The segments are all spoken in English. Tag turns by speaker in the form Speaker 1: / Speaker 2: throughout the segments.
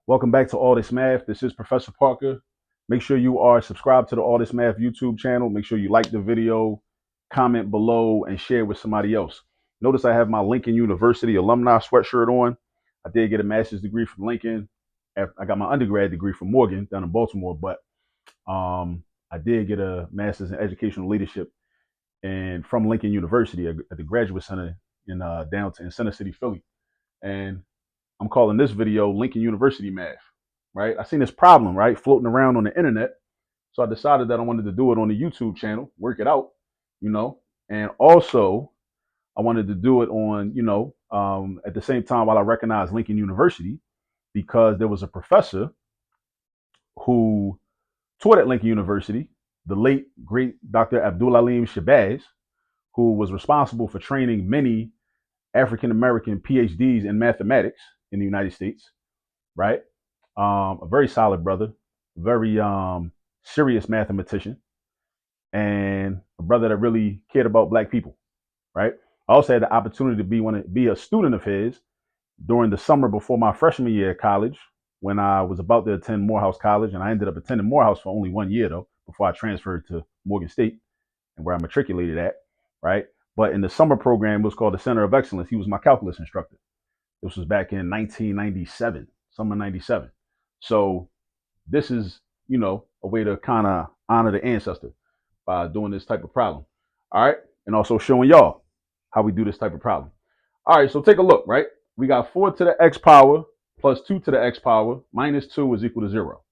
Speaker 1: Welcome back to All This Math. This is Professor Parker. Make sure you are subscribed to the All This Math YouTube channel. Make sure you like the video, comment below, and share with somebody else. Notice I have my Lincoln University alumni sweatshirt on. I did get a master's degree from Lincoln. I got my undergrad degree from Morgan down in Baltimore, but I did get a master's in educational leadership and from Lincoln University at the Graduate Center in downtown Center City, Philly. And I'm calling this video Lincoln University Math, right? I seen this problem, right, floating around on the internet. So I decided that I wanted to do it on the YouTube channel, work it out, and also I wanted to do it on, at the same time while I recognize Lincoln University, because there was a professor who taught at Lincoln University, the late, great Dr. Abdulalim Shabazz, who was responsible for training many African-American PhDs in mathematics in the United States, right? A very solid brother, very serious mathematician, and a brother that really cared about Black people, right? I also had the opportunity to be a student of his during the summer before my freshman year at college, when I was about to attend Morehouse College, and I ended up attending Morehouse for only 1 year though, before I transferred to Morgan State, and where I matriculated at, right? But in the summer program, it was called the Center of Excellence. He was my calculus instructor. This was back in 1997, summer 97. So this is, a way to kind of honor the ancestor by doing this type of problem. All right. And also showing y'all how we do this type of problem. All right. So take a look, right? We got 4 to the x power plus 2 to the x power minus 2 is equal to 0,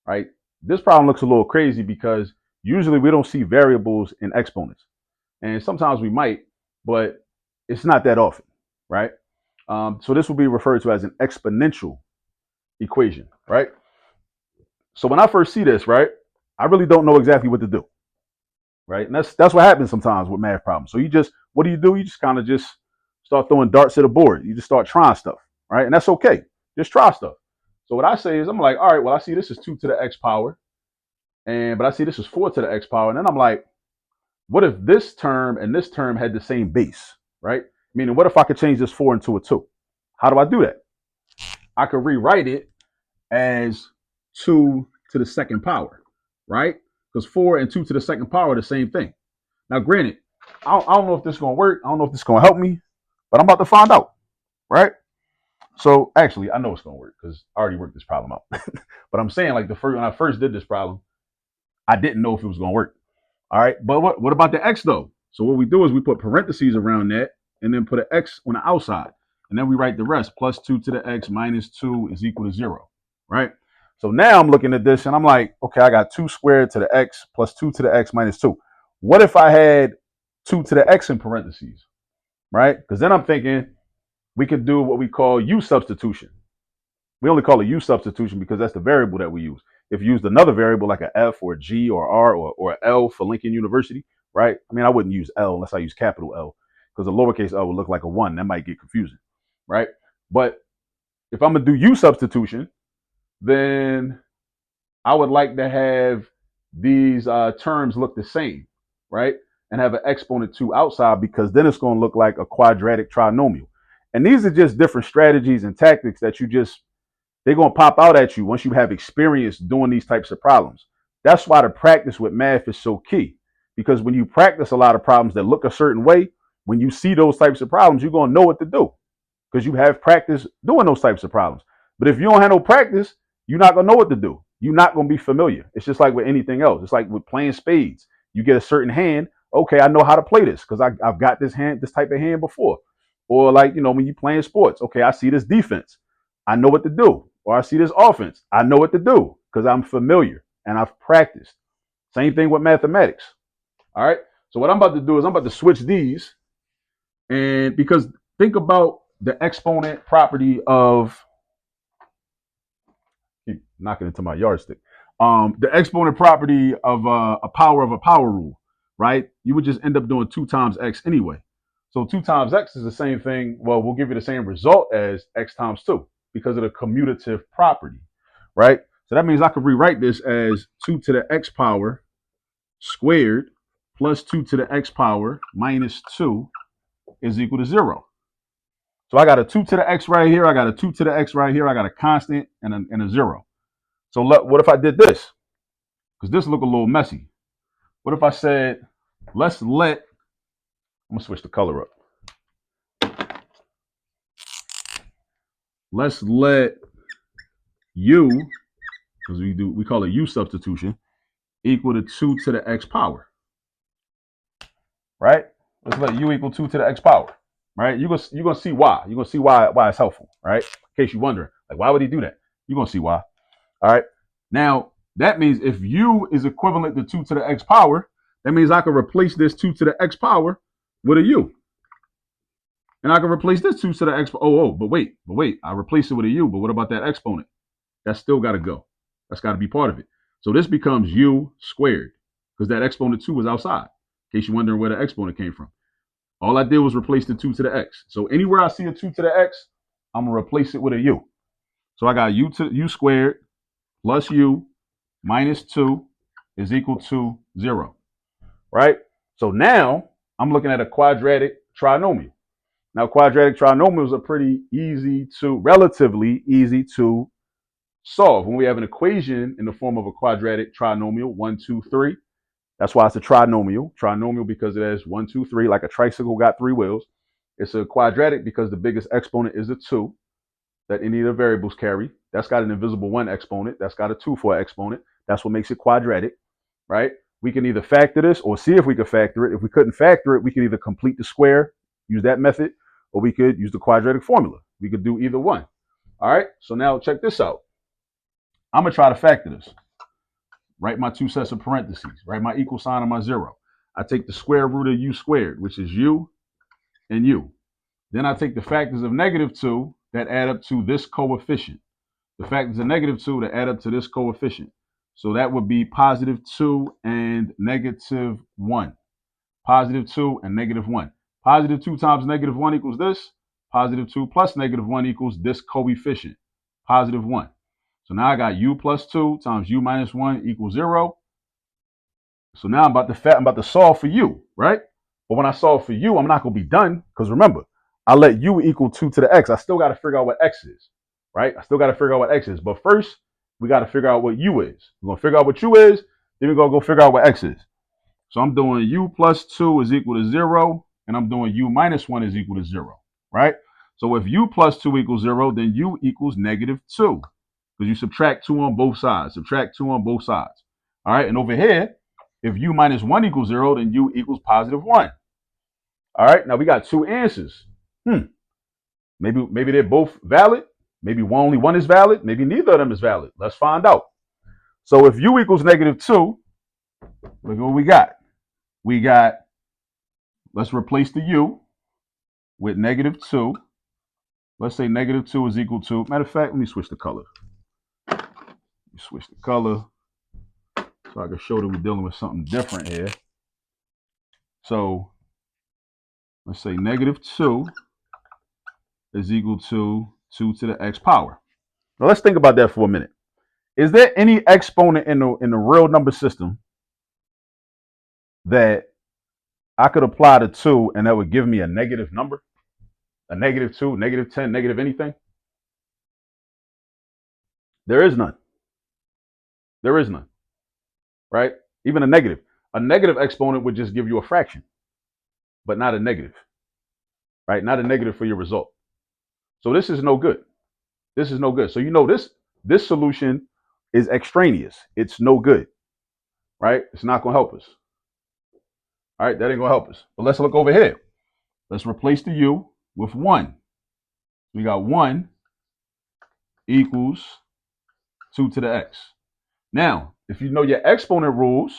Speaker 1: right? This problem looks a little crazy because usually we don't see variables in exponents. And sometimes we might, but it's not that often, right? So this will be referred to as an exponential equation, right? So when I first see this, right, I really don't know exactly what to do, right? And that's what happens sometimes with math problems. So what do? You just kind of just start throwing darts at the board. You just start trying stuff, right? And that's okay. Just try stuff. So what I say is I'm like, all right, well, I see this is 2 to the x power, but I see this is 4 to the x power. And then I'm like, what if this term and this term had the same base, right? Meaning, what if I could change this 4 into a 2? How do I do that? I could rewrite it as 2 to the second power, right? Because 4 and 2 to the second power are the same thing. Now, granted, I don't know if this is going to work. I don't know if this is going to help me, but I'm about to find out, right? So actually, I know it's going to work because I already worked this problem out. But I'm saying, like, when I first did this problem, I didn't know if it was going to work. All right, but what about the x though? So what we do is we put parentheses around that and then put an x on the outside. And then we write the rest, plus 2 to the x minus 2 is equal to 0, right? So now I'm looking at this and I'm like, okay, I got 2 squared to the x plus 2 to the x minus 2. What if I had 2 to the x in parentheses, right? Because then I'm thinking we could do what we call u-substitution. We only call it u-substitution because that's the variable that we use. If you used another variable like a F or a G or R or L for Lincoln University, right? I mean, I wouldn't use L unless I use capital L because a lowercase L would look like a 1. That might get confusing, right? But if I'm going to do u-substitution, then I would like to have these terms look the same, right? And have an exponent 2 outside because then it's going to look like a quadratic trinomial. And these are just different strategies and tactics that they're going to pop out at you once you have experience doing these types of problems. That's why the practice with math is so key. Because when you practice a lot of problems that look a certain way, when you see those types of problems, you're going to know what to do because you have practice doing those types of problems. But if you don't have no practice, you're not going to know what to do. You're not going to be familiar. It's just like with anything else. It's like with playing spades. You get a certain hand. Okay, I know how to play this because I've got this type of hand before. Or like, when you're playing sports, okay, I see this defense. I know what to do. Or I see this offense. I know what to do because I'm familiar and I've practiced. Same thing with mathematics. All right. So what I'm about to do is I'm about to switch these. And because think about the exponent property of, keep knocking into my yardstick. The exponent property of a power rule, right? You would just end up doing 2 times x anyway. So 2 times x is the same thing. Well, we'll give you the same result as x times 2. Because of the commutative property, right? So that means I could rewrite this as 2 to the x power squared plus 2 to the x power minus 2 is equal to 0. So I got a 2 to the x right here. I got a 2 to the x right here. I got a constant and a 0. So what if I did this? Because this look a little messy. What if I said, I'm going to switch the color up. Let's let u, because we call it u-substitution, equal to 2 to the x power. Right? Let's let u equal 2 to the x power. Right? You're gonna see why. You're gonna see why it's helpful, right? In case you're wondering, like, why would he do that? You're gonna see why. All right. Now that means if u is equivalent to 2 to the x power, that means I can replace this 2 to the x power with a u. And I can replace this 2 to the x. But wait. I replace it with a u, but what about that exponent? That's still got to go. That's got to be part of it. So this becomes u squared because that exponent 2 was outside. In case you're wondering where the exponent came from. All I did was replace the 2 to the x. So anywhere I see a 2 to the x, I'm going to replace it with a u. So I got u squared plus u minus 2 is equal to 0. Right? So now I'm looking at a quadratic trinomial. Now, quadratic trinomials are relatively easy to solve. When we have an equation in the form of a quadratic trinomial, 1, 2, 3, that's why it's a trinomial. Trinomial because it has 1, 2, 3, like a tricycle got 3 wheels. It's a quadratic because the biggest exponent is a 2 that any of the variables carry. That's got an invisible 1 exponent. That's got a 2 for an exponent. That's what makes it quadratic, right? We can either factor this or see if we could factor it. If we couldn't factor it, we could either complete the square, use that method, or we could use the quadratic formula. We could do either one. All right, so now check this out. I'm going to try to factor this. Write my 2 sets of parentheses. Write my equal sign on my 0. I take the square root of u squared, which is u and u. Then I take the factors of -2 that add up to this coefficient. The factors of -2 that add up to this coefficient. So that would be +2 and -1. +2 and -1. +2 times -1 equals this. +2 plus -1 equals this coefficient, +1. So now I got u plus 2 times u minus 1 equals 0. So now I'm about to solve for u, right? But when I solve for u, I'm not going to be done because remember, I let u equal 2 to the x. I still got to figure out what x is, right? I still got to figure out what x is. But first, we got to figure out what u is. We're going to figure out what u is, then we're going to go figure out what x is. So I'm doing u plus 2 is equal to 0, and I'm doing u minus 1 is equal to 0, right? So if u plus 2 equals 0, then u equals -2. Because you subtract 2 on both sides. Subtract 2 on both sides. All right, and over here, if u minus 1 equals 0, then u equals +1. All right, now we got 2 answers. Maybe they're both valid. Maybe only one is valid. Maybe neither of them is valid. Let's find out. So if u equals -2, look at what we got. Let's replace the u with -2. Let's say -2 is equal to, matter of fact, let me switch the color. Switch the color so I can show that we're dealing with something different here. So let's say -2 is equal to 2 to the x power. Now let's think about that for a minute. Is there any exponent in the real number system that I could apply to 2 and that would give me a negative number? A -2, -10, negative anything? There is none. There is none, right? Even a negative. A negative exponent would just give you a fraction, but not a negative, right? Not a negative for your result. So this is no good. This is no good. So you know this solution is extraneous. It's no good, right? It's not going to help us. All right, that ain't going to help us. But let's look over here. Let's replace the u with 1. We got 1 equals 2 to the x. Now, if you know your exponent rules,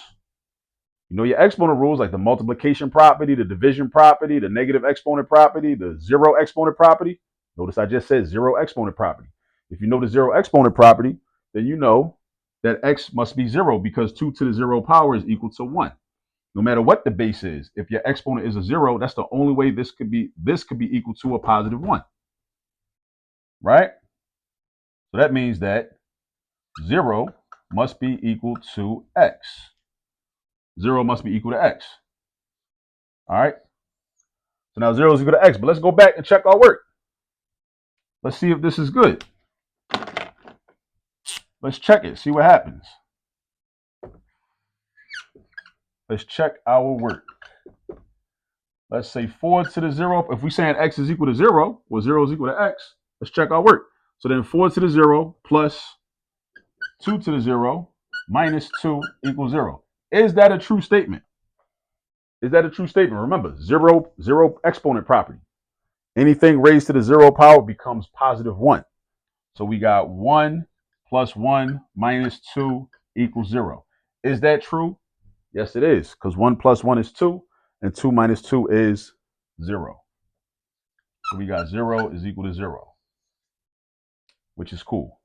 Speaker 1: like the multiplication property, the division property, the negative exponent property, the 0 exponent property. Notice I just said 0 exponent property. If you know the 0 exponent property, then you know that x must be 0 because 2 to the 0 power is equal to 1. No matter what the base is, if your exponent is a 0, that's the only way this could be equal to a +1. Right? So that means that 0 must be equal to x. 0 must be equal to x. All right. So now 0 is equal to x. But let's go back and check our work. Let's see if this is good. Let's check it, see what happens. Let's check our work. Let's say 4 to the 0. If we're saying x is equal to 0, or 0 is equal to x, let's check our work. So then 4 to the 0 plus 2 to the 0 minus 2 equals 0. Is that a true statement? Is that a true statement? Remember, zero exponent property. Anything raised to the 0 power becomes positive 1. So we got 1 plus 1 minus 2 equals 0. Is that true? Yes, it is, because 1 plus 1 is 2, and 2 minus 2 is 0. So we got 0 is equal to 0, which is cool.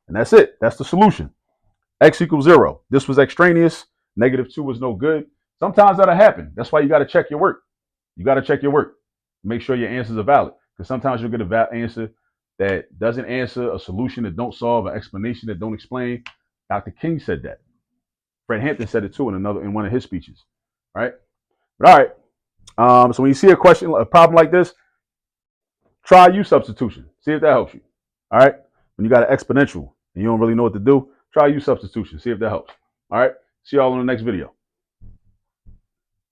Speaker 1: And that's it. That's the solution. X equals 0. This was extraneous. Negative 2 was no good. Sometimes that'll happen. That's why you got to check your work. You got to check your work. Make sure your answers are valid. Because sometimes you'll get a valid answer that doesn't answer, a solution that don't solve, an explanation that don't explain. Dr. King said that. Fred Hampton said it too in one of his speeches. Right? But all right. So when you see a problem like this, try u-substitution. See if that helps you. All right. When you got an exponential and you don't really know what to do, try u-substitution. See if that helps. All right. See y'all in the next video.